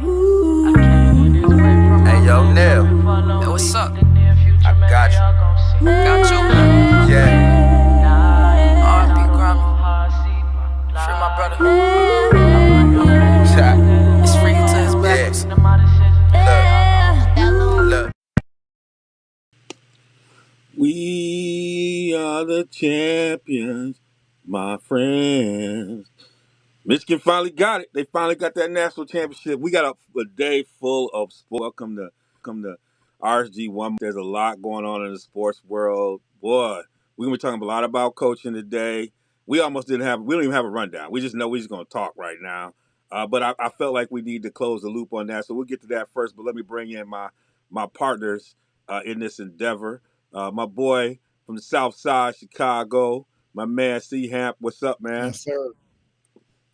Hey, yo, Neil. Hey, what's up? I got you. Got you. Yeah. R&B Grammy. Free my brother. It's free to his backwards. Look. We are the champions, my friends. Michigan finally got it. They finally got that national championship. We got a day full of sports. Welcome to RSG1. There's a lot going on in the sports world. Boy, we're going to be talking a lot about coaching today. We don't even have a rundown. We just know we're just going to talk right now. But I felt like we need to close the loop on that. So we'll get to that first. But let me bring in my partners in this endeavor. My boy from the South Side, Chicago, my man C Hamp. What's up, man? Yes, sir.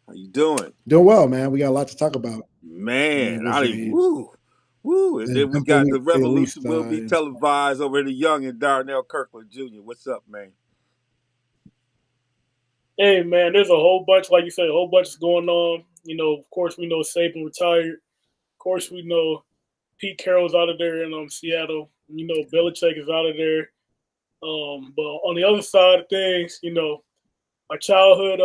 How you doing? Doing well, man. We got a lot to talk about. It Man, was woo. And an then we got eventful the week, to say the revolution least. will be In sports. televised over the young and Darnell Kirkland Jr. What's up, man? Hey man, there's a whole bunch, like you said, a whole bunch is going on. Of course we know Saban retired. Of course we know Pete Carroll's out of there in Seattle. Belichek is out of there. But on the other side of things, my childhood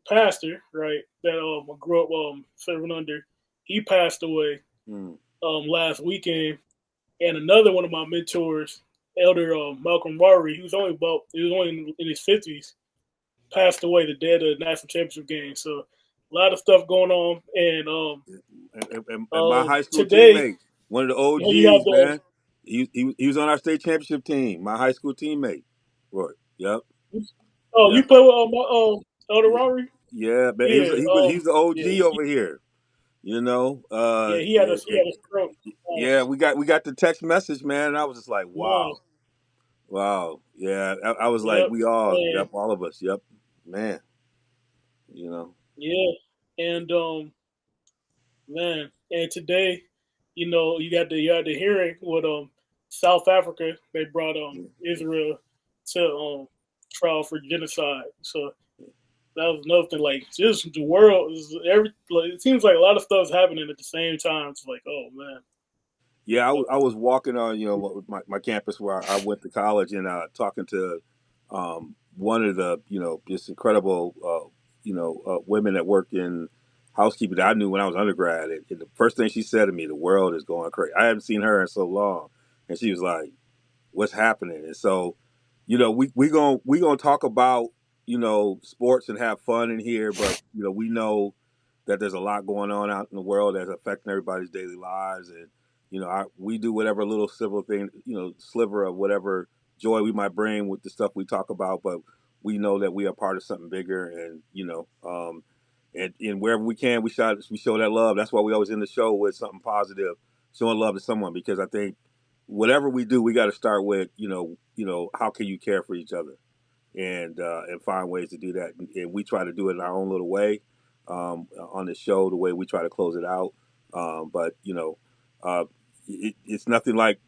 pastor, right, that I grew up serving under, he passed away Hmm. last weekend. And another one of my mentors, Elder Malcolm Rory, he was only in his 50s, passed away the day of the national championship game. So a lot of stuff going on. And And my high school today, teammate, one of the you have OGs, the man. He was on our state championship team. My high school teammate. Roy. Yep. you Yep. play with Elder Y- Rory. Yeah, man. Yeah, He's the yeah, OG over here. You know. yeah. He had a stroke. Yeah, we got the text message, man, and I was just like, Mom, wow. Wow. Yeah. I was like, yep, we all, and yep, all of us. Yep. Man, you know. yeah, and man, and today, you had the hearing with South Africa. They brought Israel to trial for genocide. So that was another thing. Like, just the world is it seems like a lot of stuff's happening at the same time. It's like, oh man. Yeah, So, I was walking on, my campus where I went to college and talking to one of the, this incredible, women that work in housekeeping that I knew when I was undergrad. And the first thing she said to me, the world is going crazy. I haven't seen her in so long. And she was like, what's happening? And so, we gonna talk about, sports and have fun in here, but we know that there's a lot going on out in the world that's affecting everybody's daily lives, and we do whatever little civil thing, sliver of whatever joy we might bring with the stuff we talk about, but we know that we are part of something bigger, and and wherever we can, we show that love. That's why we always end the show with something positive, showing love to someone, because I think whatever we do, we got to start with how can you care for each other, and find ways to do that, and we try to do it in our own little way on the show, the way we try to close it out. But uh, it's nothing like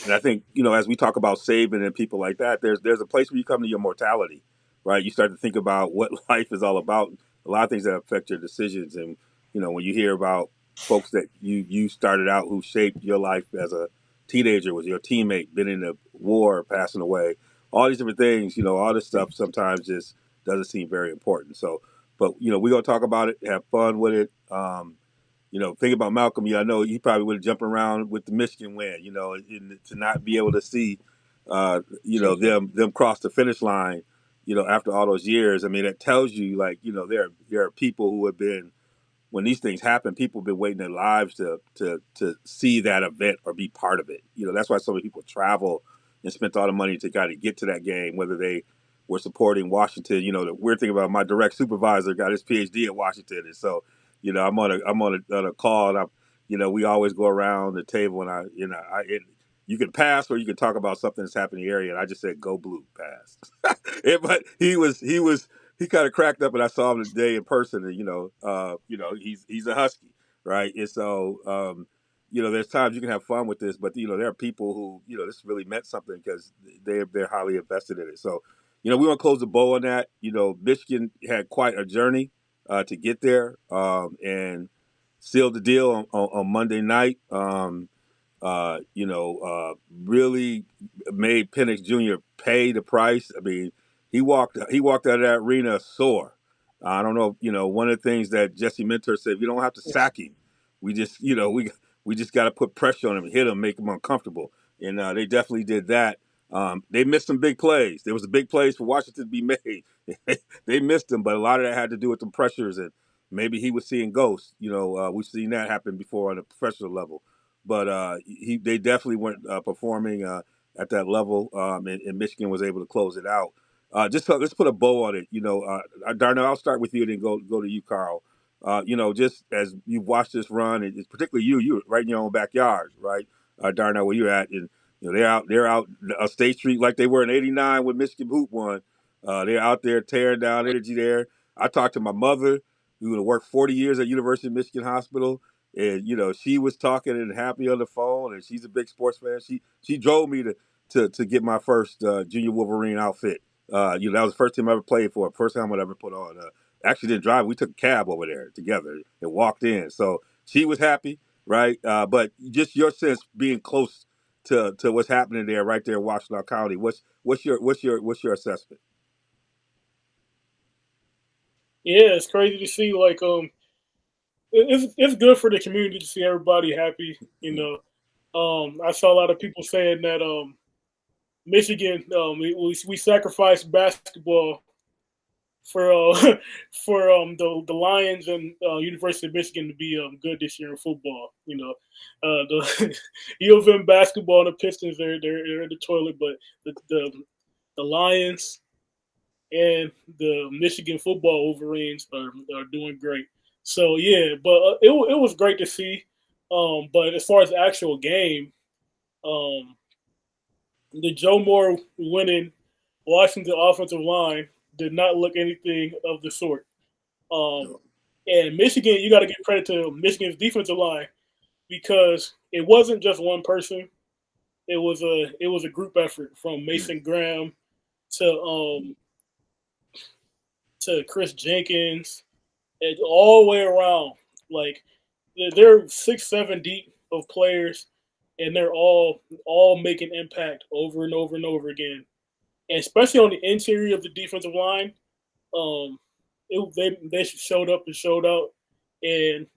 and I think as we talk about Saban and people like that, there's a place where you come to your mortality, right? You start to think about what life is all about. A lot of things that affect your decisions, and when you hear about folks that you started out who shaped your life as a teenager, was your teammate, been in the war, passing away, all these different things, all this stuff sometimes just doesn't seem very important. So, but we're gonna talk about it, have fun with it. Think about Malcolm. I know he probably would have jumped around with the Michigan win. And to not be able to see, them cross the finish line. After all those years, I mean, that tells you, like, there are people who have been, when these things happen, people have been waiting their lives to see that event or be part of it. That's why so many people travel and spent all the money to kind of get to that game, whether they were supporting Washington. The weird thing about my direct supervisor got his PhD at Washington, and so I'm on a call, and we always go around the table, and you can pass or you can talk about something that's happening in the area, and I just said go blue, pass. But he kind of cracked up, and I saw him today in person, and he's a husky, right? And so there's times you can have fun with this, but there are people who this really meant something because they're highly invested in it. So we want to close the bow on that. Michigan had quite a journey to get there, and sealed the deal on Monday night. Really made Penix Jr. pay the price. I mean, he walked out of that arena sore. I don't know. One of the things that Jesse Mentor said, we don't have to sack him. We just, we just got to put pressure on him, hit him, make him uncomfortable. And they definitely did that. They missed some big plays. There was a big plays for Washington to be made. They missed them, but a lot of that had to do with the pressures, and maybe he was seeing ghosts. We've seen that happen before on a professional level. But they definitely weren't performing at that level, and Michigan was able to close it out. Let's put a bow on it. Darnell, I'll start with you, and then go to you, Carl. Just as you've watched this run, and it's particularly you right in your own backyard, right, Darnell, where you're at, and they're out State Street like they were in '89 when Michigan Hoop won. They're out there tearing down energy there. I talked to my mother, who worked 40 years at University of Michigan Hospital. And she was talking and happy on the phone, and she's a big sports fan. She drove me to get my first junior Wolverine outfit. That was the first time I ever played for it. First time I ever put on. Actually didn't drive. We took a cab over there together and walked in. So she was happy, right? But just your sense being close to what's happening there, right there in Washtenaw County. What's your assessment? Yeah, it's crazy to see. Like, it's good for the community to see everybody happy. I saw a lot of people saying that Michigan, we sacrificed basketball for the Lions and University of Michigan to be good this year in football. The U of M basketball and the Pistons, they're in the toilet, but the Lions and the Michigan football Wolverines are doing great. So yeah, but it was great to see. But as far as the actual game, the Joe Moore winning Washington offensive line did not look anything of the sort. And Michigan, you got to give credit to Michigan's defensive line because it wasn't just one person. It was a group effort from Mason Graham to Chris Jenkins, and all the way around. Like they're 6-7 deep of players, and they're all making impact over and over and over again. And especially on the interior of the defensive line, they showed up and showed out, and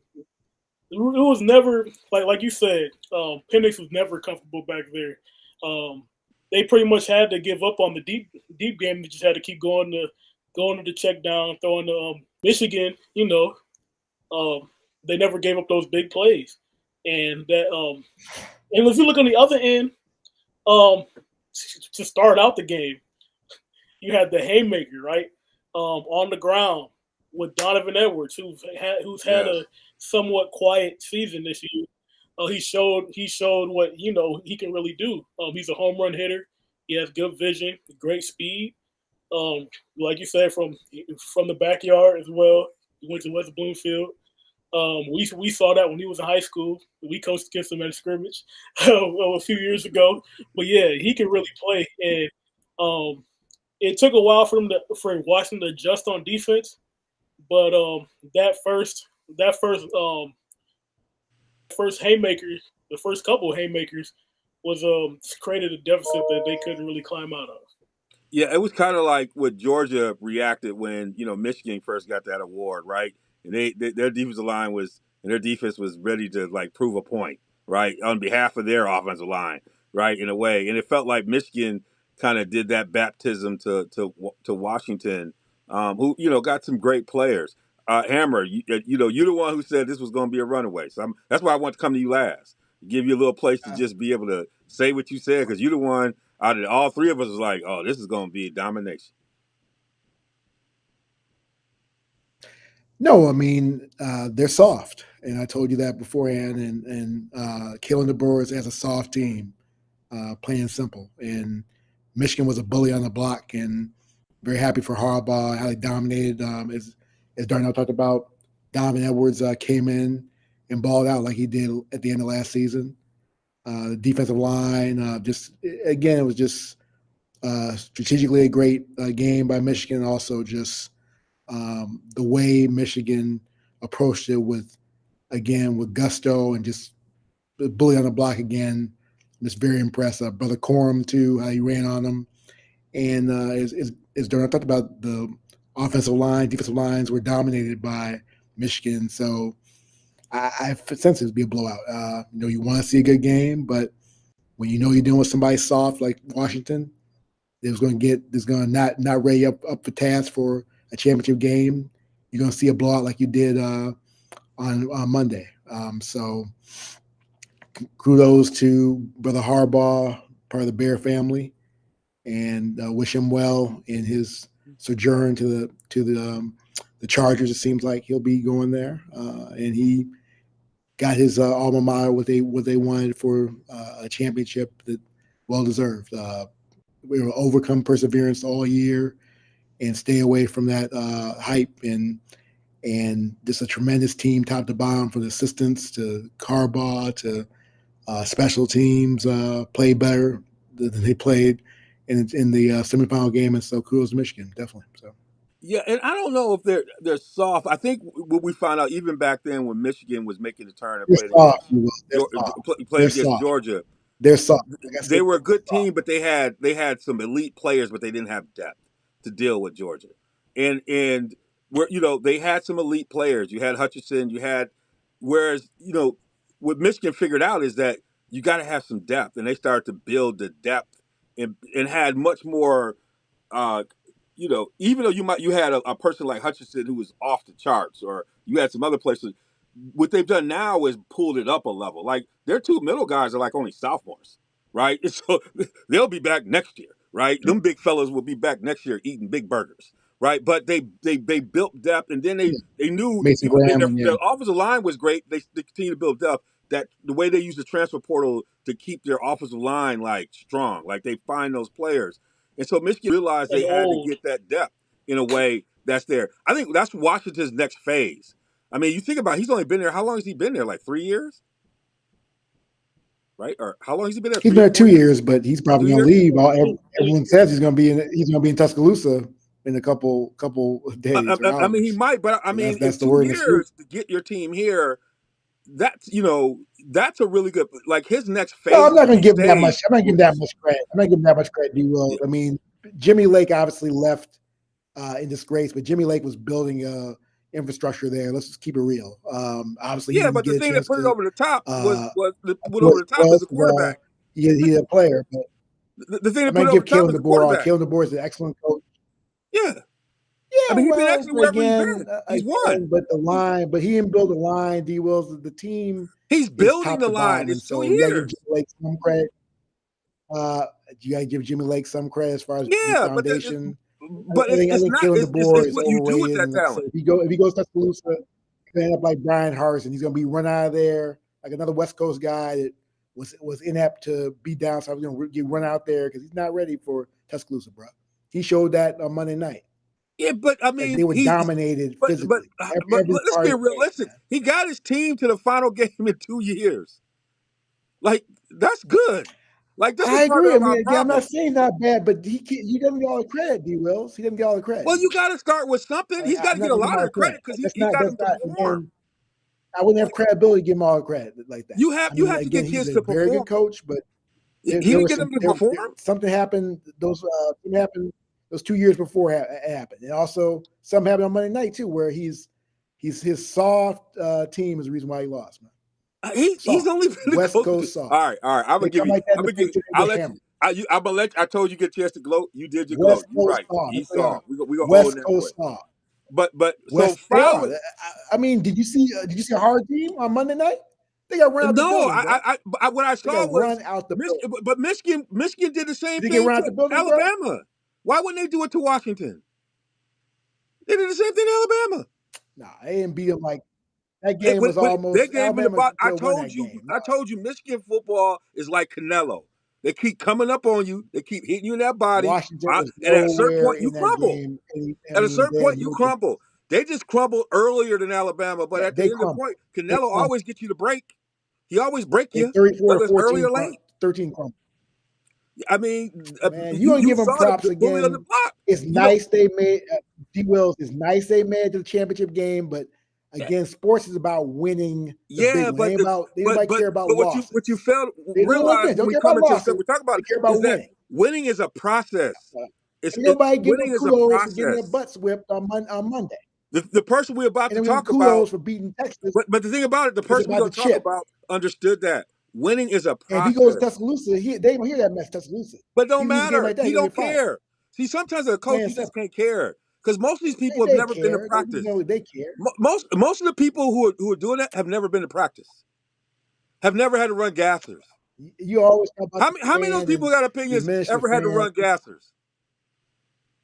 it was never like you said. Penix was never comfortable back there. They pretty much had to give up on the deep game. They just had to keep going to the check down, throwing to Michigan. They never gave up those big plays, and that. And if you look on the other end, to start out the game, you had the haymaker, right, on the ground with Donovan Edwards, who's had a somewhat quiet season this year. He showed what he can really do. He's a home run hitter. He has good vision, great speed. Like you said, from the backyard as well. He went to West Bloomfield. We saw that when he was in high school. We coached against him in scrimmage a few years ago. But yeah, he can really play. And it took a while for Washington to adjust on defense. But that first haymaker, the first couple of haymakers, was created a deficit that they couldn't really climb out of. Yeah, it was kind of like what Georgia reacted when Michigan first got that award, right? And their defensive line and their defense was ready to prove a point, right, on behalf of their offensive line, right, in a way. And it felt like Michigan kind of did that baptism to Washington, who got some great players. Hammer, you're the one who said this was going to be a runaway, so that's why I want to come to you last, give you a little place to just be able to say what you said, because you're the one out of all three of us was like, oh, this is going to be a domination. No, I mean, they're soft. And I told you that beforehand. And killing the Brewers as a soft team, plain simple. And Michigan was a bully on the block, and very happy for Harbaugh, how they dominated. As Darnell talked about, Donovan Edwards came in and balled out like he did at the end of last season. The defensive line, it was just strategically a great game by Michigan. Also just the way Michigan approached it with again with gusto and just bully on the block again. Just very impressive. Brother Corum too, how he ran on him, and is done. I talked about the offensive line, defensive lines were dominated by Michigan, so I sense it would be a blowout. You want to see a good game, but when you know you're dealing with somebody soft like Washington, there's going to not ready up for task for a championship game. You're going to see a blowout like you did on Monday. So kudos to Brother Harbaugh, part of the Bear family, and wish him well in his sojourn to the Chargers. It seems like he'll be going there, and he got his alma mater what they wanted for a championship that well deserved. We will overcome perseverance all year and stay away from that hype and just a tremendous team top to bottom, from the assistants to Harbaugh to special teams play better than they played in the semifinal game, and so kudos to Michigan, definitely. So. Yeah, and I don't know if they're soft. I think what we found out even back then when Michigan was making the turn and played against Georgia, they're soft. They were a good team, but they had some elite players, but they didn't have depth to deal with Georgia. And where they had some elite players. You had Hutchinson, whereas what Michigan figured out is that you got to have some depth, and they started to build the depth and had much more. Even though you had a person like Hutchinson who was off the charts, or you had some other places, what they've done now is pulled it up a level. Like their two middle guys are like only sophomores, right? And so they'll be back next year, right? Them big fellas will be back next year eating big burgers, right? But they built depth, and then they knew their offensive line was great. They continue to build depth. That the way they use the transfer portal to keep their offensive line like strong, like they find those players. And so Michigan realized they had to get that depth in a way that's there. I think that's Washington's next phase. I mean, you think about it, he's only been there. How long has he been there? Like 3 years? Right? Or how long has he been there? He's been there 2 years, but he's probably going to leave. Everyone says he's going to be in Tuscaloosa in a couple of days. I mean, he might, but I mean, that's the 2 years to get your team here. That's a really good, like his next phase. No, I'm not going to give him that much. I'm not giving that much credit. I'm not giving that much credit. I mean, Jimmy Lake obviously left in disgrace, but Jimmy Lake was building infrastructure there. Let's just keep it real. Obviously, but the thing that put it over the top was the quarterback. He's a player, but the thing that put it over the top was the quarterback. Kalen DeBoer is an excellent coach. Yeah. I mean, he's been excellent wherever he's been. He's won. But he didn't build a line. D. Wills, the team. He's building the line. It's 2 years. You got to give Jimmy Lake some credit as far as the foundation. But it's not. It's what you do with that talent. If he goes to Tuscaloosa, he's going to end up like Brian Harsin. He's going to be run out of there like another West Coast guy that was inept to be down. So I was going to get run out there because he's not ready for Tuscaloosa, bro. He showed that on Monday night. Yeah, but I mean, they were dominated physically. But let's be realistic. He got his team to the final game in 2 years. Like that's good. Like that's I agree. I'm not saying not bad, but he doesn't get all the credit. D. Wills, he doesn't get all the credit. Well, you got to start with something. He's got to get a lot of the credit because he got him to perform. I wouldn't have credibility to give him all the credit like that. You have to get kids to perform. Very good coach, but he didn't get them to perform. Something happened. Those 2 years before happened, and also something happened on Monday night too, where his soft team is the reason why he lost, man. He's only been West Coast soft. All right. I'm gonna give you. I'm gonna let you. I told you get a chance to gloat. You did your gloat. You're right. He's soft. We gonna West Coast soft. But so Fowler. I mean, did you see a hard team on Monday night? They got run out the building. No, what I saw was run out the building. But Michigan did the same thing to Alabama. Bro? Why wouldn't they do it to Washington? They did the same thing to Alabama. Nah, they didn't beat them like that game was almost. They gave me I told you, Michigan football is like Canelo. They keep coming up on you. They keep hitting you in that body. And at a certain point, you crumble. At a certain point, you crumble. They just crumbled earlier than Alabama, but at the end of the point, Canelo always gets you to break. He always break you, whether it's early or late. 13 crumble. I mean, man, you don't give them props again. It's nice they made D. Wills. It's nice they made it to the championship game, but Again, sports is about winning the Yeah, big one. They ain't care about losses. what you fail They don't realize care when we about come into losses. stuff we talk about They care about is that winning. winning is a process. Ain't nobody giving Winning them is a kudos for getting their process. butts whipped on Monday. The person we're about And to then we give talk about, kudos for beating Texas. but the thing about it, the It's person we're about going the to talk chip. about understood that winning is a And if he goes to process. Tuscaloosa, they don't hear that mess. Tuscaloosa. But don't He lose a game matter. like that, He he's gonna don't get fired. care. See, sometimes as a coach, Plain you just simple. can't care because most of these people have They never been to care. practice. They care. Most of the people who are doing that have never been to practice, have never had to run gassers. You always talk about How many of those people got opinions diminish ever the had to run fans. gassers?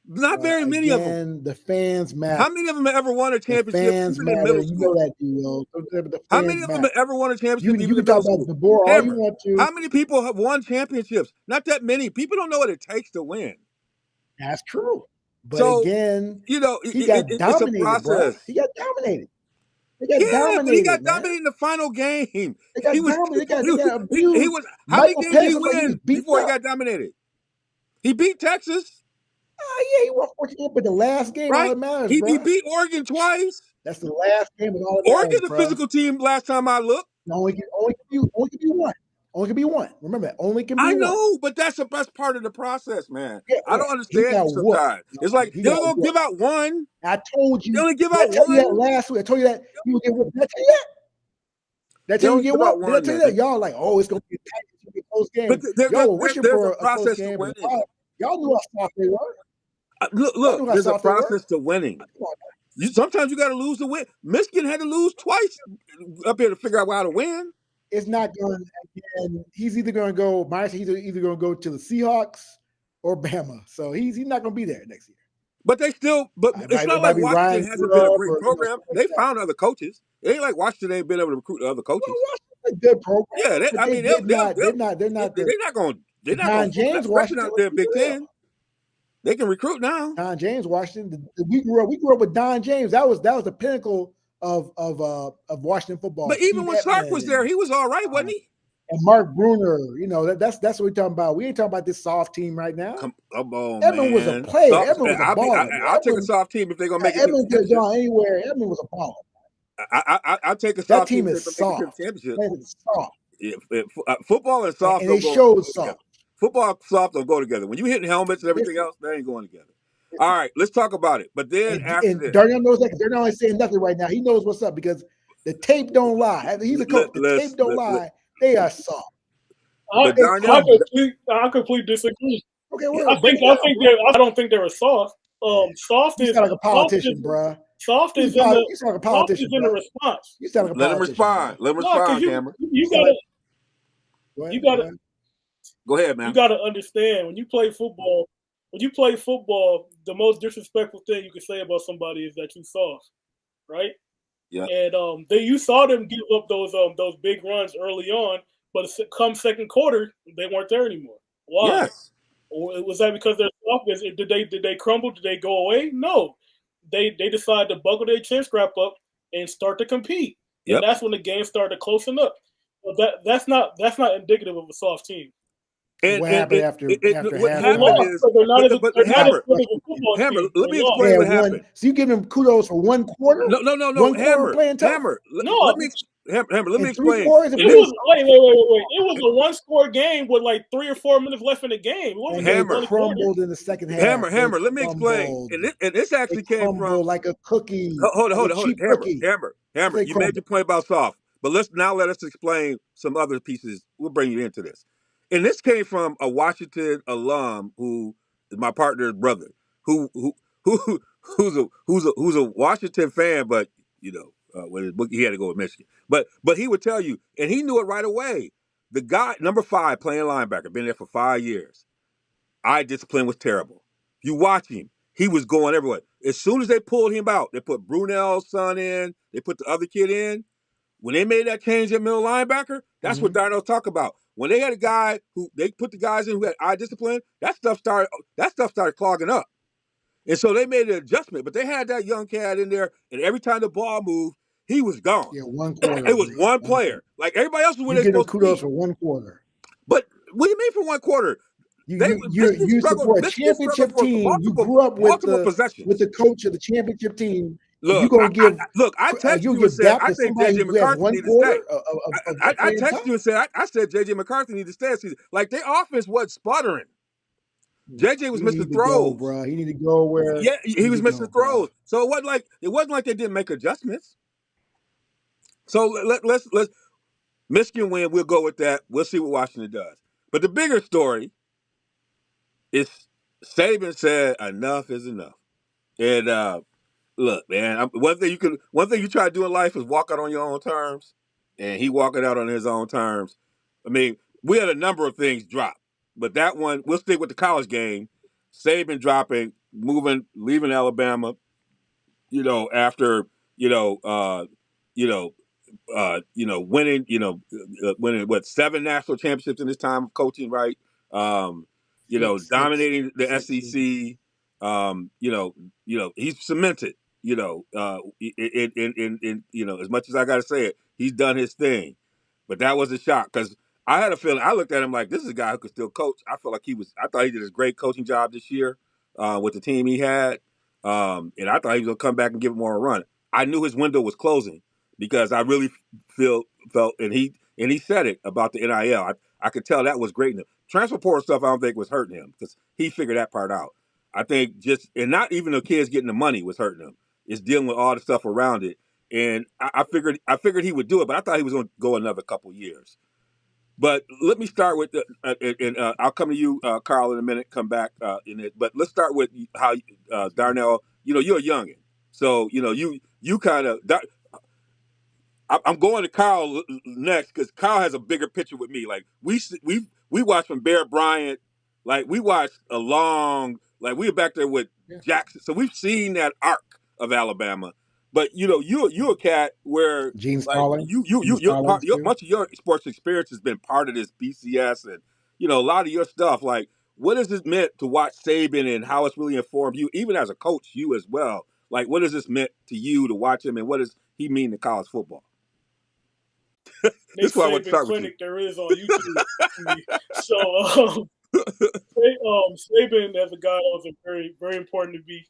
Not very many of them. Again, the fans matter. How many of them have ever won a The championship fans even in matter. middle You know school? that, D.O. The How fans many of them matter. have ever won a championship You even in can middle talk about school? DeBoer all you Hammer. want to. How many people have won championships? Not that many. People don't know what it takes to win. That's true. But So, again, you know, he got it's a dominated, bro. process. He got dominated. They got Yeah, dominated, but he got man. dominated in the final game. They got He was dominated. They got abused. he was. How many Michael games did Penix he looked like he was win beat before he up. got dominated? He beat Texas. Oh, yeah, he won 14, but the last game all Right? that matters, He bro. beat Oregon twice. That's the last game of all that Oregon's matters, a bro. physical team last time I looked. Only can be one. Only can be one. Remember that. Only can be I one. know, but that's the best part of the process, man. Yeah, I don't He understand got you sometimes. It's like He they got only gonna whooped. give out one. I told you. They only give Did I out tell you that one. last week? I told you that you would get whooped. Did I tell you that? Did I They tell you only get give out whooped? Did I one, tell you man. that? Y'all like, oh, it's gonna be a tight, it's gonna be a close game. But Y'all were wishing there's for a a close process to game. But winning. y'all knew how soft they were. Look, there's a process to winning. Sometimes you got to lose to win. Michigan had to lose twice up here to figure out how to win. It's not going. Again, he's either going to go. He's either going to go to the Seahawks or Bama. So he's not going to be there next year. But they still. But it's not like Washington hasn't been a great program. They found other coaches. It ain't like Washington ain't been able to recruit other coaches. Well, Washington's a good program. Yeah, they're not going. They're not going. James Especially Washington out there in Big Ten. They can recruit now. Don James Washington. We grew up with Don James. That was the pinnacle of Washington football. But even when Sark was there, he was all right, wasn't he? And Mark Bruner, that's what we're talking about. We ain't talking about this soft team right now. Come on, Edmund was a player. Edmund was a baller. I'll take a soft team if they're gonna make it. Edmund could have gone anywhere. Edmund was a baller. I'll take a soft team. That team is soft. Football and soft. And they showed soft. Football and soft don't go together. When you hitting helmets and everything else, they ain't going together. All right, let's talk about it. But then after this, Darnell knows that because they're not only saying nothing right now. He knows what's up because the tape don't lie. He's a coach. The tape don't lie. They are soft. I completely disagree. Okay, I don't think they were soft. Soft you is sound like a politician, bro. Soft is in the response. You sound like a politician. Let him respond. Let him respond, Cameron. You gotta go ahead, man. You gotta understand when you play football. When you play football, the most disrespectful thing you can say about somebody is that you soft, right? Yeah. And you saw them give up those big runs early on, but come second quarter, they weren't there anymore. Why? Yes. Or was that because they're soft? Did they crumble? Did they go away? No. They decided to buckle their chin strap up and start to compete. Yep. And that's when the game started to closing up. But that's not indicative of a soft team. What happened after what happened is, Hammer, let me explain what happened. So you give them kudos for one quarter? No, Hammer, let me explain. Wait. It was a one-score game with like 3 or 4 minutes left in the game. Hammer crumbled in the second half. Hammer, let me explain. And this actually came from like a cookie. Hold on. Hammer. You made your point about soft, but let us explain some other pieces. We'll bring you into this. And this came from a Washington alum who is my partner's brother, who's a Washington fan, but he had to go with Michigan. But he would tell you, and he knew it right away. The guy, number 5, playing linebacker, been there for 5 years. Eye discipline was terrible. You watch him, he was going everywhere. As soon as they pulled him out, they put Brunell's son in, they put the other kid in. When they made that change at middle linebacker, that's what Darnell talk about. When they had a guy who they put the guys in who had eye discipline, that stuff started clogging up. And so they made an adjustment, but they had that young cat in there, and every time the ball moved, he was gone. Yeah, one quarter. It was one player. Like everybody else was where they supposed to be. Kudos for one quarter. But what do you mean for one quarter? You support a championship team. You grew up with the coach of the championship team. You Look, gonna give I texted you'll you and give said dap I to think somebody JJ who has McCarthy one need to stay. quarter of I playing texted time? you and said I said JJ McCarthy need to stay this season. Like their offense wasn't sputtering. JJ was He missing need to go, throws. bro. He need to go where Yeah, he he need was to missing go, bro. throws. So it wasn't like they didn't make adjustments. So let's Michigan win. We'll go with that. We'll see what Washington does. But the bigger story is Saban said enough is enough. And look, man, one thing you try to do in life is walk out on your own terms, and he walking out on his own terms. I mean, we had a number of things drop, but that one we'll stick with the college game. Saban dropping, leaving Alabama. After you know, uh, you know, winning, winning what 7 national championships in his time of coaching, right? Six Dominating the seasons. SEC. He's cemented. As much as I got to say it, he's done his thing. But that was a shock because I had a feeling. I looked at him like this is a guy who could still coach. I felt like he was. I thought he did a great coaching job this year with the team he had, and I thought he was gonna come back and give it more a run. I knew his window was closing because I really felt and he said it about the NIL. I could tell that was great in him. Transfer portal stuff I don't think was hurting him because he figured that part out. I think and not even the kids getting the money was hurting him. It's dealing with all the stuff around it. And I figured he would do it, but I thought he was going to go another couple years. But let me start with and I'll come to you, Carl, in a minute. Come back in it, but let's start with how Darnell. You're a youngin, so you kind of I'm going to Carl next because Carl has a bigger picture with me. Like we watched from Bear Bryant, like we watched a long, like we were back there with Yeah. Jackson, so we've seen that arc of Alabama. But you're a cat where Gene like Stallings. Gene your part, Stallings too. much of your sports experience has been part of this BCS and a lot of your stuff. Like what has this meant to watch Saban and how it's really informed you, even as a coach, you as well. Like what has this meant to you to watch him and what does he mean to college football? Nick This is why I want to Saban start with you. clinic there is on YouTube. So Saban as a guy was a very very important to be,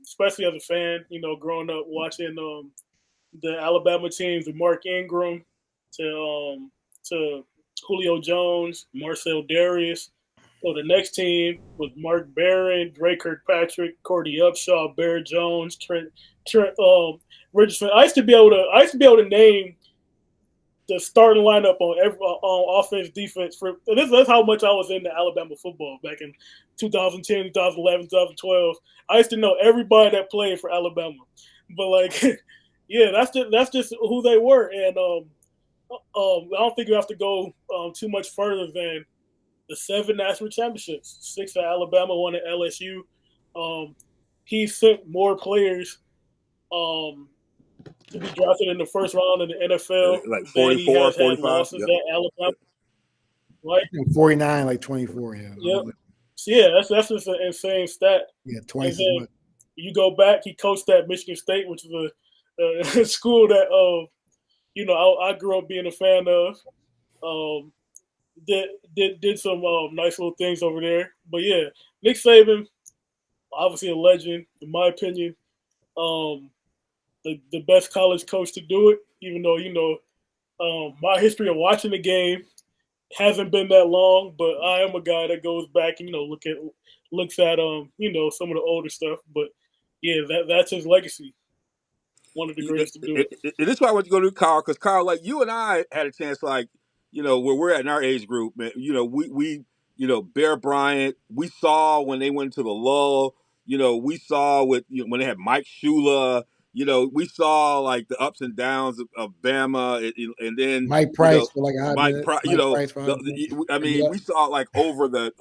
especially as a fan, growing up watching the Alabama teams with Mark Ingram to Julio Jones, Marcel Darius. So the next team was Mark Barron, Dre Kirkpatrick, Cordy Upshaw, Bear Jones, Trent Richardson. I used to be able to name the starting lineup on every on offense, defense. That's how much I was into Alabama football back in 2010, 2011, 2012. I used to know everybody that played for Alabama, but like, yeah, that's just who they were, and I don't think you have to go too much further than the 7 national championships, 6 at Alabama, 1 at LSU. Um, he sent more players um, to be drafted in the first round in the NFL Like than he 44, has had 45. losses Yep. at Alabama. Right? 49, like 24. Yeah. Yep. So yeah, that's just an insane stat. Yeah, And twice as then much. you go back, he coached at Michigan State, which is a school that I grew up being a fan of. Um, did some nice little things over there. But yeah, Nick Saban, obviously a legend in my opinion. Um, the best college coach to do it, even though my history of watching the game hasn't been that long, but I am a guy that goes back and looks at some of the older stuff. But yeah, that's his legacy. One of the greatest to do it. This is why I want to go to Carl because Carl, like you and I had a chance, like where we're at in our age group, man. We Bear Bryant. We saw when they went to the lull. We saw when they had Mike Shula. We saw like the ups and downs of Bama, and then Mike you know Price for like 100 minutes. Mike Price for 100 minutes. I mean, Yep. we saw like over the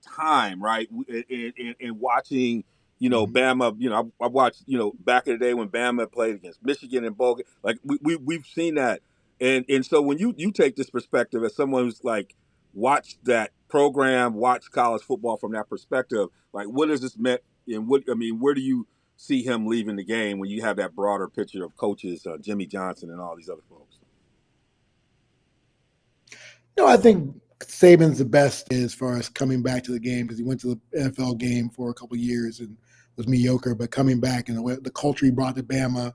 time, right? And watching Mhm. Bama. I watched back in the day when Bama played against Michigan and Bogan. Like we've seen that, and so when you take this perspective as someone who's like watched that program, watched college football from that perspective, like what does this meant, and where do you see him leaving the game when you have that broader picture of coaches, Jimmy Johnson and all these other folks? No, I think Saban's the best as far as coming back to the game because he went to the NFL game for a couple of years and was mediocre, but coming back and the culture he brought to Bama,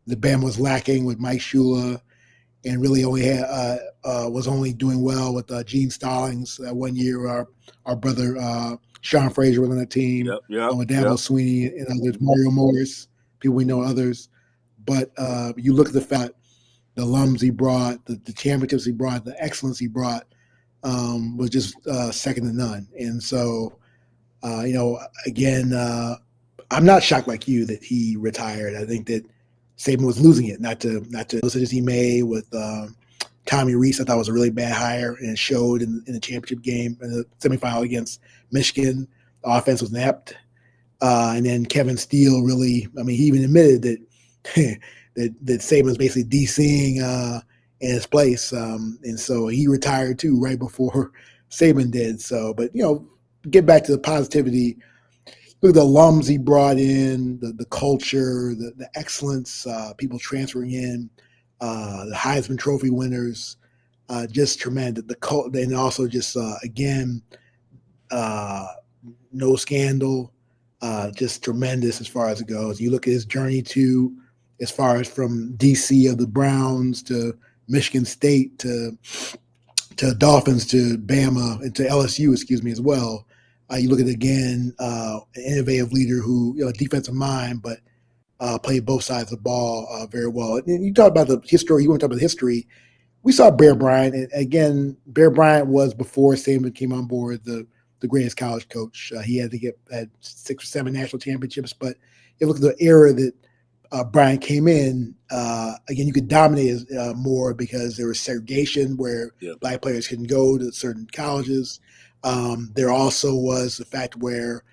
the Bama was lacking with Mike Shula, and really only had was only doing well with Gene Stallings. That 1 year, our brother Sean Frazier was on that team, with Dabo Sweeney and others, Mario Morris, people we know, others. But you look at the fact, the alums he brought, the championships he brought, the excellence he brought, was just second to none. And so, again, I'm not shocked like you that he retired. I think that Saban was losing it, not to those decisions he made with Tommy Reese. I thought was a really bad hire, and it showed in the championship game in the semifinal against Michigan. The offense was inept, and then Kevin Steele really. I mean, he even admitted that that Saban was basically DCing in his place, and so he retired too right before Saban did. So, but get back to the positivity. Look at the alums he brought in, the culture, the excellence, people transferring in, the Heisman Trophy winners, just tremendous. And also just again, no scandal, just tremendous as far as it goes. You look at his journey to, as far as from DC of the Browns to Michigan State to Dolphins to Bama and to LSU, as well. You look at, again, an innovative leader who, defensive mind, but played both sides of the ball very well. And you talk about the history. You want to talk about history. We saw Bear Bryant. And again, Bear Bryant was, before Saban came on board, the greatest college coach. He had 6 or 7 national championships. But you look at the era that Bryant came in, again, you could dominate more because there was segregation where black players couldn't go to certain colleges. There also was the fact where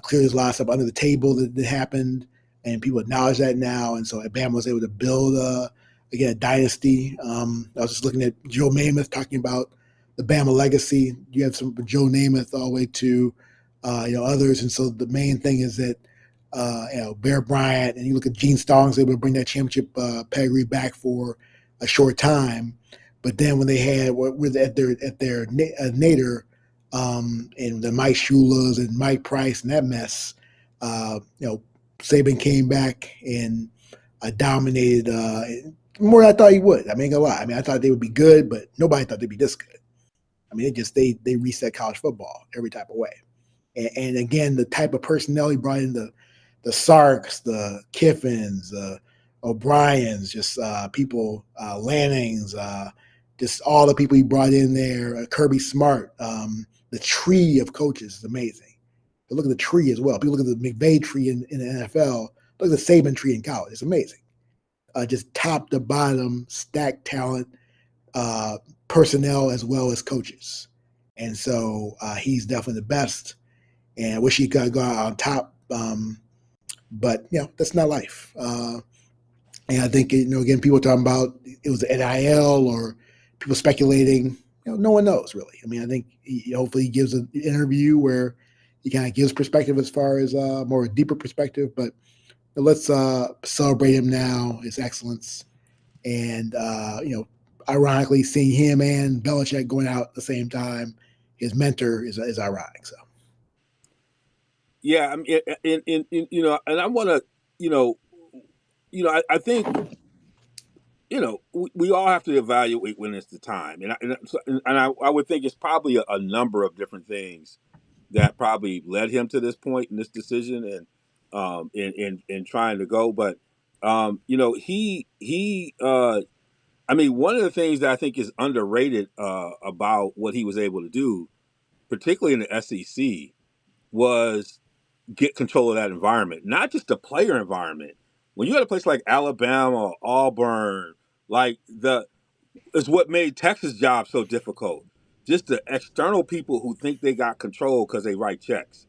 clearly there's a lot of stuff under the table that happened, and people acknowledge that now. And so Alabama was able to build, again, a dynasty. I was just looking at Joe Namath talking about the Bama legacy. You have some Joe Namath all the way to others. And so the main thing is that Bear Bryant, and you look at Gene Stallings able to bring that championship pedigree back for a short time. But then when they had at their nadir, and the Mike Shulas and Mike Price and that mess, Saban came back and dominated more than I thought he would. I mean, ain't gonna lie. I mean, I thought they would be good, but nobody thought they'd be this good. I mean, they reset college football every type of way. And again, the type of personnel he brought in, the Sarks, the Kiffins, O'Briens, just people, Lannings, just all the people he brought in there, Kirby Smart. The tree of coaches is amazing. But look at the tree as well. People look at the McVay tree in the NFL. Look at the Saban tree in college. It's amazing. Just top to bottom, stacked talent, personnel as well as coaches. And so he's definitely the best. And I wish he could go out on top. But, that's not life. And I think, again, people talking about it was NIL or people speculating. No one knows really. I mean, I think hopefully he gives an interview where he kind of gives perspective as far as more deeper perspective. But let's celebrate him now, his excellence, and ironically, seeing him and Belichek going out at the same time, his mentor is ironic. So. Yeah, I mean, and I want to, I think, we all have to evaluate when it's the time, and I would think it's probably a number of different things that probably led him to this point in this decision, and in trying to go, but I mean, one of the things that I think is underrated about what he was able to do, particularly in the SEC, was get control of that environment, not just the player environment. When you had a place like Alabama, Auburn, like is what made Texas' job so difficult. Just the external people who think they got control because they write checks,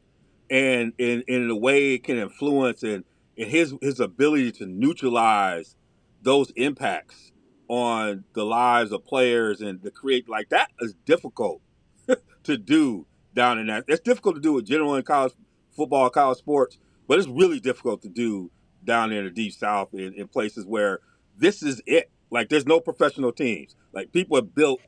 and in the way it can influence and his ability to neutralize those impacts on the lives of players and to create like that is difficult to do down in that. It's difficult to do with general in college football, college sports, but it's really difficult to do down there in the deep south in places where this is it. Like there's no professional teams. Like people have built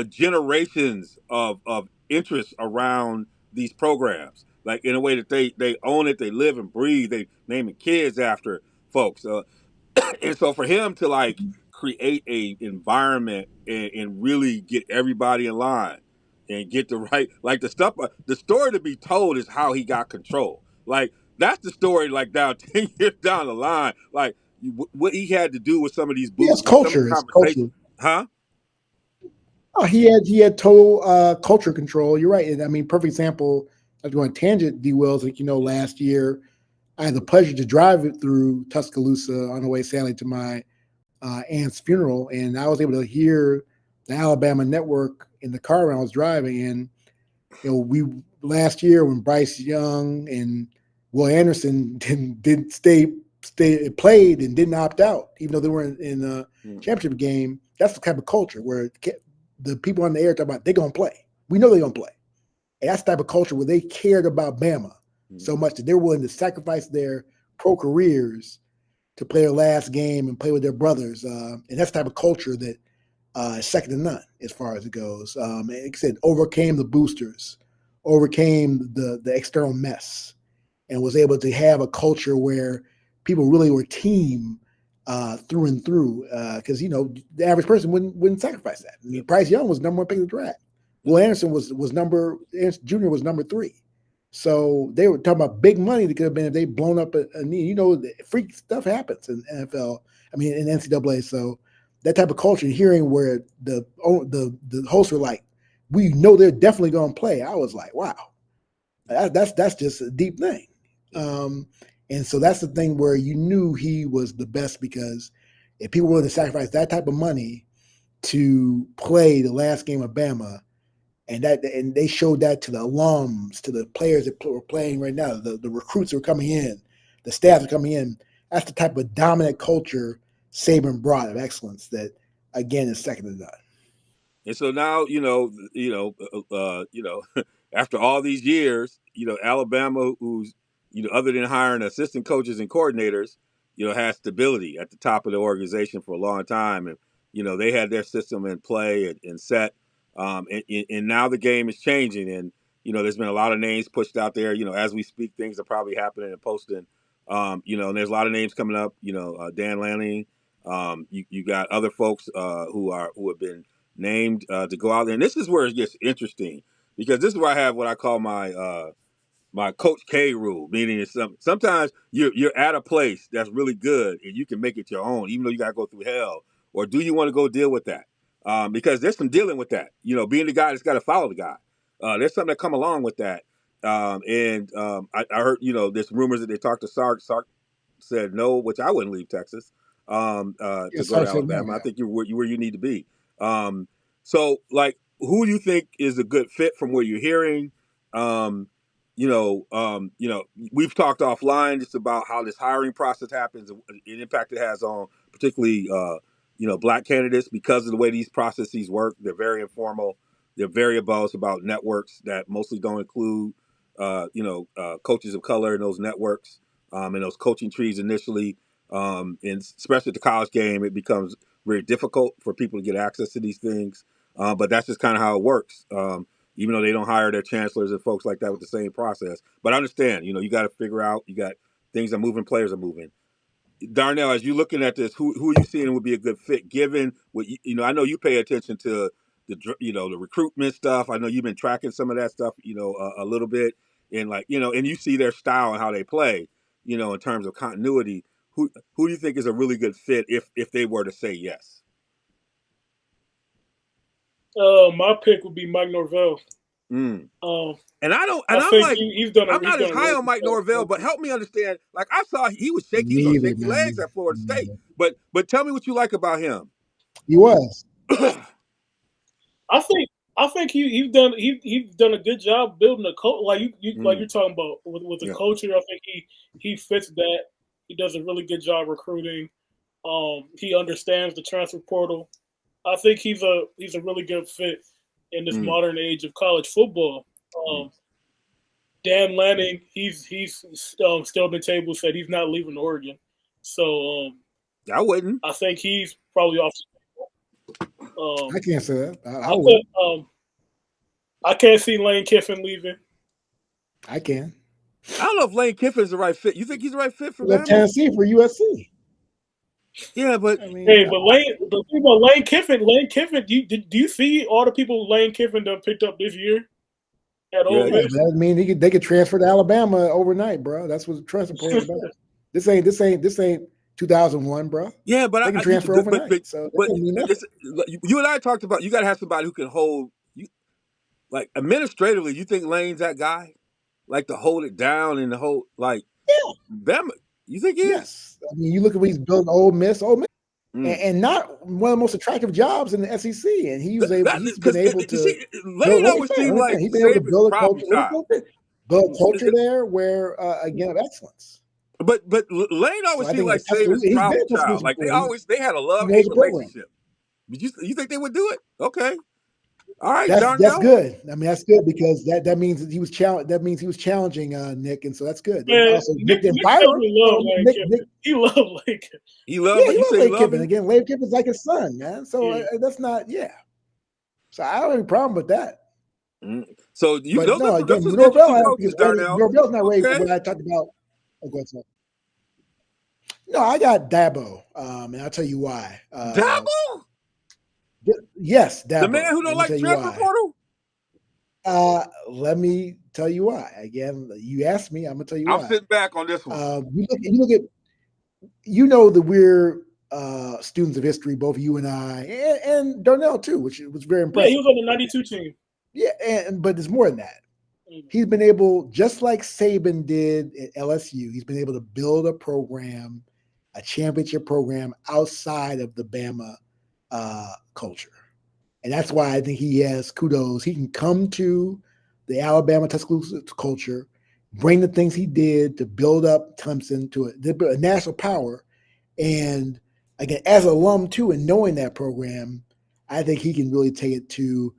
generations of interest around these programs. like in a way that they own it, they live and breathe, they naming kids after folks. And so for him to like create a environment and really get everybody in line and get the right like the story to be told is how he got control. Like that's the story. Like down 10 years down the line, like what he had to do with some of these Yeah, it's boosters, some of the culture. It's culture. conversations, huh? Oh, he had total culture control. You're right. And I mean, perfect example. I was going tangent. D. Wells, like last year I had the pleasure to drive it through Tuscaloosa on the way, sadly, to my aunt's funeral, and I was able to hear the Alabama network in the car when I was driving. And we last year when Bryce Young and Will Anderson didn't stay played and didn't opt out, even though they were in the championship game. That's the type of culture where the people on the air talk about they're gonna play. We know they're gonna play. And that's the type of culture where they cared about Bama so much that they're willing to sacrifice their pro careers to play their last game and play with their brothers. And that's the type of culture that is second to none as far as it goes. And like I said, overcame the boosters, overcame the external mess, and was able to have a culture where people really were team through and through. Because the average person wouldn't sacrifice that. I mean, Bryce Young was number one pick of the draft. Will Anderson Anderson Jr. was number 3. So they were talking about big money that could have been if they blown up a knee. Freak stuff happens in NFL. I mean, in NCAA. So that type of culture, hearing where the hosts were like, "We know they're definitely going to play." I was like, "Wow, that's just a deep thing." And so that's the thing where you knew he was the best, because if people were willing to sacrifice that type of money to play the last game of Bama. And they showed that to the alums, to the players that were playing right now, the recruits that were coming in, the staff that are coming in. That's the type of dominant culture Saban brought of excellence that, again, is second to none. And so now, after all these years, Alabama, who's, other than hiring assistant coaches and coordinators, has stability at the top of the organization for a long time. And, they had their system in play and set. And now the game is changing. And, there's been a lot of names pushed out there. As we speak, things are probably happening and posting. And there's a lot of names coming up, Dan Lanning. You got other folks who have been named to go out there. And this is where it gets interesting, because this is where I have what I call my Coach K rule, meaning sometimes you're at a place that's really good and you can make it your own, even though you got to go through hell. Or do you want to go deal with that? Because there's some dealing with that. Being the guy that's got to follow the guy. There's something that come along with that. I heard, there's rumors that they talked to Sark. Sark said no, which I wouldn't leave Texas to go to Alabama. I think you're where you need to be. So, like, who do you think is a good fit from what you're hearing? We've talked offline just about how this hiring process happens and the impact it has on particularly, black candidates, because of the way these processes work. They're very informal. They're variables about networks that mostly don't include, coaches of color in those networks, and those coaching trees initially. And especially at the college game, it becomes very difficult for people to get access to these things. But that's just kind of how it works. Even though they don't hire their chancellors and folks like that with the same process. But I understand, you got to figure out, you got things are moving, players are moving. Darnell, as you're looking at this, who are you seeing would be a good fit, given what I know you pay attention to the recruitment stuff. I know you've been tracking some of that stuff, a little bit, and and you see their style and how they play, in terms of continuity. Who do you think is a really good fit if they were to say yes? My pick would be Mike Norvell. And I think he's done. I'm not as high really on Mike Norvell, but help me understand. Like, I saw he was on shaky legs at Florida State. But tell me what you like about him. He was. I think he's done a good job building a coach. Like like you're talking about with the culture. I think he fits that. He does a really good job recruiting. He understands the transfer portal. I think he's a really good fit in this modern age of college football. Dan Lanning, he's still on the table, said he's not leaving Oregon. So I wouldn't. I think he's probably off. I can't say that. I can't see Lane Kiffin leaving. I can. I don't know if Lane Kiffin's the right fit. You think he's the right fit for He left Bama? Tennessee for USC. Yeah, but I mean, Hey, but the thing about Lane Kiffin, do you see all the people Lane Kiffin done picked up this year at yeah, Ole yeah, Miss? but that mean they could transfer to Alabama overnight, bro. That's what the transfer portal is about. This ain't 2001, bro. yeah, but They can transfer overnight, so that but doesn't mean nothing. you and I talked about you got to have somebody who can hold you like administratively. You think Lane's that guy, like to hold it down and the whole like Yeah, Bama? You think he is? yes. I mean, you look at what he's building. Ole Miss, Mm. and not one of the most attractive jobs in the SEC. And he's been Because able you to see, build. Lane Let me always finish. seemed like He's been able to Saban's build a problem culture. Let me child. build a culture there where again of excellence. But Lane So always I seemed think like at Tuscaloosa, Saban's he's been problem at child. Tuscaloosa Like before. they had a He love knows hate the program. relationship. But you think they would do it? Okay, all right, That's Darnell. good. I mean, that's good because that means that he was That means he was challenging Nick, and so that's good. And Man, also, Nick Nick didn't fire him. definitely loved Lane Nick, Kiffin. He loved Lane Kiffin. He love, yeah, but he you loves say he Lane love Kiffin. him. Again, Lane Kiffin's like his son, man. So Yeah. that's not, yeah. So I don't have any problem with that. So But those no, are again, some Norvell interesting has coaches, because Darnell. Norvell's not ready for Okay, what I talked about. Oh, go ahead. No, I got Dabo, and I'll tell you why. Dabble, Yes, the man Dabo. who don't Let me like tell the you transfer why. portal. Let me tell you why. Again, you asked me, I'm gonna tell you I'm why. sitting back on this one. You look at that we're students of history, both you and I, and Darnell too, which was very Yeah, impressive. he was on the 92 team. Yeah, but there's more than that. He's been able, just like Saban did at LSU, he's been able to build a program, a championship program outside of the Bama culture. And that's why I think he has kudos. He can come to the Alabama Tuscaloosa culture, bring the things he did to build up Clemson to a national power. And again, as an alum too, and knowing that program, I think he can really take it to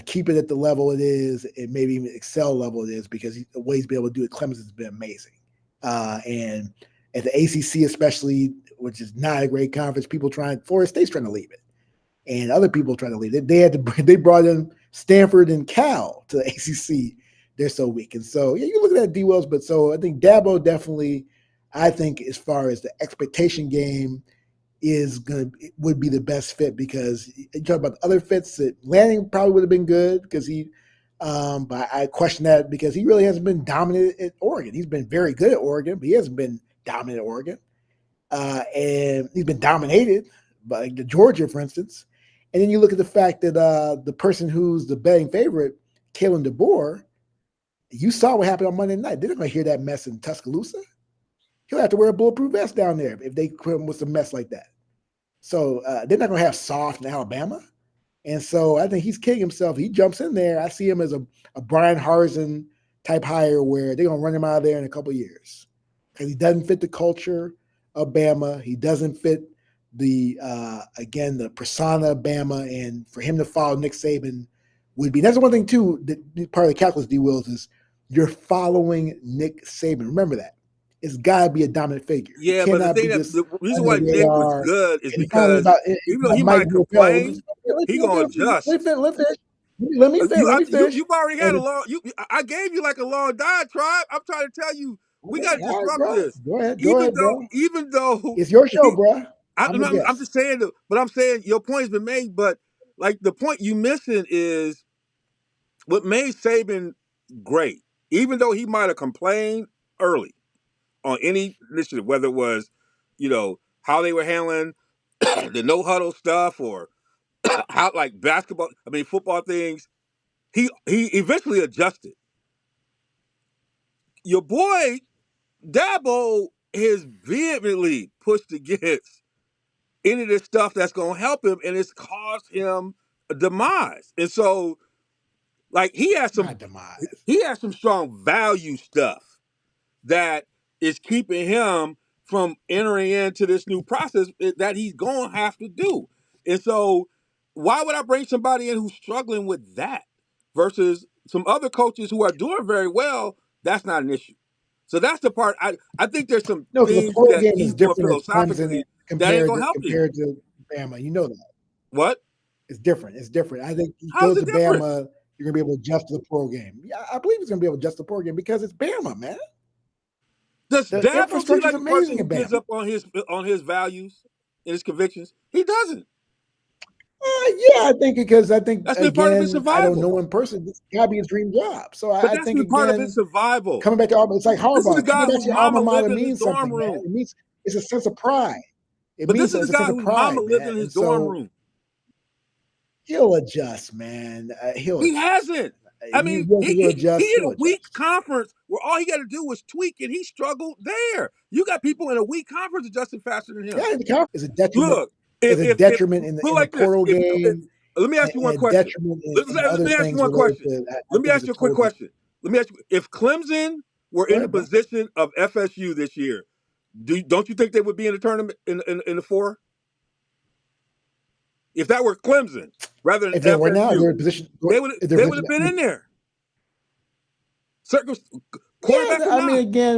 keep it at the level it is, and maybe even excel level it is, because the way he's been able to do it, Clemson has been amazing. And at the ACC, especially, which is not a great conference, Florida State's trying to leave it, and other people trying to leave it. They brought in Stanford and Cal to the ACC. They're so weak, and so yeah, you look at that D Wells, but so I think Dabo definitely. I think as far as the expectation game would be the best fit, because you talk about the other fits that Lanning probably would have been good because but I question that because he really hasn't been dominant at Oregon. He's been very good at Oregon, but he hasn't been dominant at Oregon. And he's been dominated by the Georgia, for instance. And then you look at the fact that the person who's the betting favorite, Kalen DeBoer, you saw what happened on Monday night. They're not going to hear that mess in Tuscaloosa. He'll have to wear a bulletproof vest down there if they put him with a mess like that. So they're not going to have soft in Alabama. And so I think he's kidding himself. He jumps in there. I see him as a Brian Harsin type hire where they're going to run him out of there in a couple of years because he doesn't fit the culture of Bama. He doesn't fit the persona of Bama. And for him to follow Nick Saban would be – that's the one thing, too, that part of the calculus, D. Wills, is you're following Nick Saban. Remember that. It's got to be a dominant figure. It Yeah, but cannot be just the reason under why the Nick was radar. good is And finally, because even though he Mike might Norvell. complain, he gonna adjust. Let me finish. You've already had And a long. I gave you like a long diatribe. I'm trying to tell you we got to all right, disrupt bro. this. Go ahead, bro. Even though It's your show, he, bro. I'm the I'm guest. just saying, but I'm saying your point's been made. But like the point you missing is what made Saban great. Even though he might have complained early on any initiative, whether it was, how they were handling the no huddle stuff or how like football things. He eventually adjusted. Your boy Dabo has vehemently pushed against any of this stuff that's gonna help him, and it's caused him a demise. And so, like Not demise. he has some strong value stuff that is keeping him from entering into this new process that he's going to have to do. And so, why would I bring somebody in who's struggling with that versus some other coaches who are doing very well? That's not an issue. So that's the part. I think there's some No, because the things pro that game he's is doing different at Clemson philosophically that ain't compared gonna to help you. compared to Bama. You know that. What? It's different. It's different. I think you How's go it to different? Bama, you're gonna be able to adjust to the pro game. Yeah, I believe it's gonna be able to adjust to the pro game because it's Bama, man. Does The Dabo seem infrastructure is like a person amazing who at gives Bama. up on his values and his convictions? He doesn't. Yeah, I think That's been part of his again, I don't survival. know in person. This gotta be his dream job. So But I that's think been part of his again, survival. coming back to Auburn, it's like This is a Harbaugh. guy Coming back whose to your alma mama mater lived in his means dorm something, man. room. It means it's a sense of pride. It But this means is it's a a sense guy of whose mama pride, lived man. in his And dorm so room. he'll adjust, man. He'll He adjust. hasn't. I You mean, think he'll he adjust? in He'll a weak adjust. conference where all he got to do was tweak, and he struggled there. You got people in a weak conference adjusting faster than him. Yeah, the conference is a detriment. Look, Is a if detriment in put it the like this, portal if game, let me ask and you one a question. detriment in Let other me ask you things one related question. to. I Let me think ask it's a you a quick total. question. Let me ask you: if Clemson were Go in the ahead, bro. position of FSU this year, don't you think they would be in the tournament in the four? If that were Clemson rather than If they were now, they're FSU, in position. they would If they're have position, been in there. yeah, Quarterback or I mean, not. again,